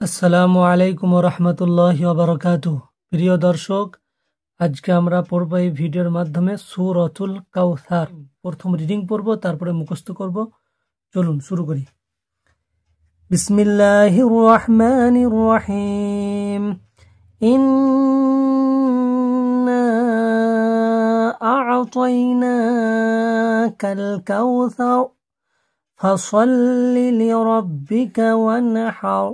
আসসালামু আলাইকুম ওয়া রাহমাতুল্লাহি ওয়া বারাকাতুহু। প্রিয় দর্শক, আজকে আমরা পড়ব এই ভিডিওর মাধ্যমে সূরাতুল কাউসার। প্রথম রিডিং পড়ব, তারপরে মুখস্থ করব। চলুন শুরু করি। বিসমিল্লাহির রহমানির রহিম। ইন্না আ'তাইনাকাল কাউসার ফাসাল্লি লিরাব্বিকা ওয়ানহার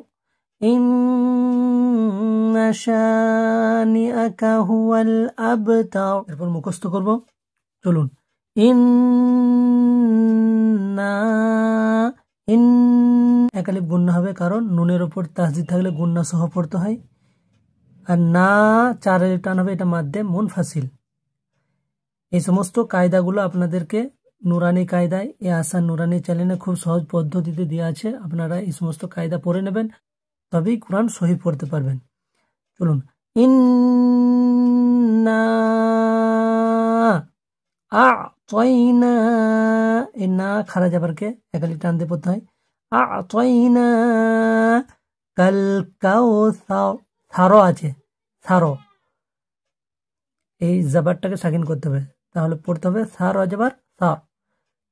ইন্না শানিআকা হুয়াল আবতার। এরপর মুখস্থ করব। চলুন। ইন্না একালিপ গুণনা হবে, কারণ নুনের উপর তাসদিদ থাকলে গুণনা সহ পড়তে হয়। আর না চার আলিফ টান হবে, এটা মাদ্দে মুনফাসিল। এই সমস্ত কায়দাগুলো আপনাদেরকে নুরানি কায়দায় এ আসান নুরানি চ্যানেলে খুব সহজ পদ্ধতিতে দেওয়া আছে। আপনারা এই সমস্ত কায়দা পড়ে নেবেন, তবেই কোরআন সহি পড়তে পারবেন। চলুন। ইন্না আ'তাইনা, এই না খারা যাবারকে একালি টান দিয়ে পড়তে হয়। আ'তাইনা কাল কাউসার, সারো আছে, সারো, এই জাবারটাকে সাকিন করতে হবে, তাহলে পড়তে হবে সার অজবার সার,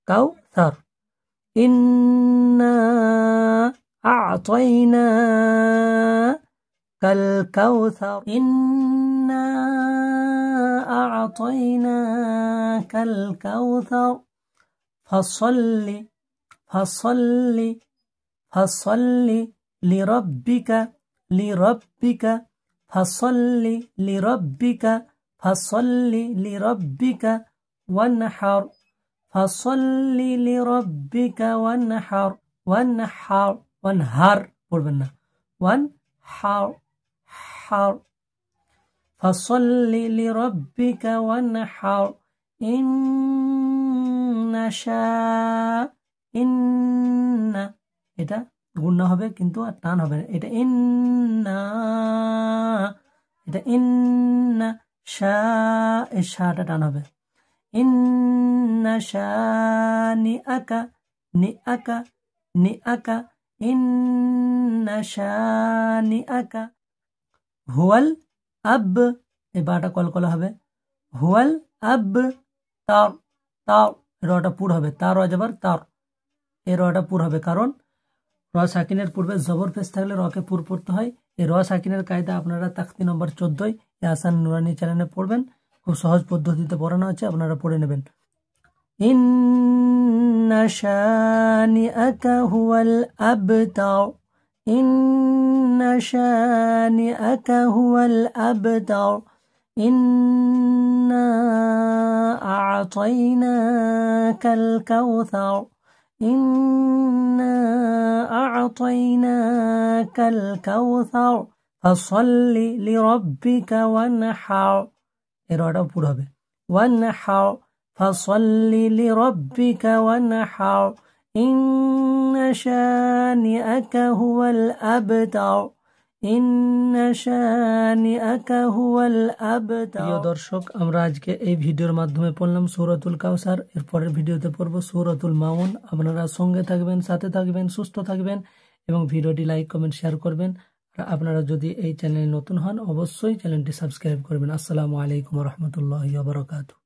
কাউসার। ইন্না আ'তাইনাকাল কাউসার, ইন্না আ'তাইনাকাল কাউসার ফাসাল্লি ফাসাল্লি ফাসাল্লি লিরাব্বিকা লিরাব্বিকা ফাসাল্লি লিরাব্বিকা ফাসাল্লি লিরাব্বিকা ওয়ানহার ফাসাল্লি লিরাব্বিকা ওয়ানহার। ওয়ানহার, ওয়ানহার পড়বেন না, ওয়ানহার হার। ফাসাল্লি লিরাব্বিকা ওয়ানহার ইন্না, এটা গুণনা হবে কিন্তু আর টান হবে না, এটা ইন্না শা, এই শাটা টান হবে। ইন্না শানিআকা নিআকা নিআকা ইন্না শানিআকা হুয়াল আব, এই বাটা কলকলা হবে। হুয়াল আব তার, তার রটা পুর হবে, তার অজবার তার, এই রটা পুর হবে, কারণ র সাকিনের পূর্বে জবর পেশ থাকলে রকে পুর পড়তে হয়। এই র সাকিনের কায়দা আপনারা তাকতি নম্বর 14 এই আসান নুরানি চ্যানেলে পড়বেন। খুব সহজ পদ্ধতিতে পড়ানো আছে, আপনারা পড়ে নেবেন। ইন্না শানিআকা হুয়াল আবতার, ইন্না শানিআকা হুয়াল আবতার, ইন্না আ'তাইনাকাল কাউসার, ইন্না আ'তাইনাকাল কাউসার ফাসাল্লি লিরাব্বিকা ওয়ানহার, এর অর্ডার পুরো হবে। ওয়ানহার ফাসাল্লি লিরাব্বিকা ওয়ানহার ইন্না শানিআকা হুয়াল আবতার, ইন্না শানিআকা হুয়াল আবতার। প্রিয় দর্শক, আমরা আজকে এই ভিডিওর মাধ্যমে পড়লাম সূরাতুল কাউসার। এর পরের ভিডিওতে পড়ব সূরাতুল মাউন। আপনারা সঙ্গে থাকবেন, সাথে থাকবেন, সুস্থ থাকবেন এবং ভিডিওটি লাইক কমেন্ট শেয়ার করবেন। আর আপনারা যদি এই চ্যানেলে নতুন হন, অবশ্যই চ্যানেলটি সাবস্ক্রাইব করবেন। আসসালামু আলাইকুম ওয়া রাহমাতুল্লাহি ওয়া বারাকাতুহু।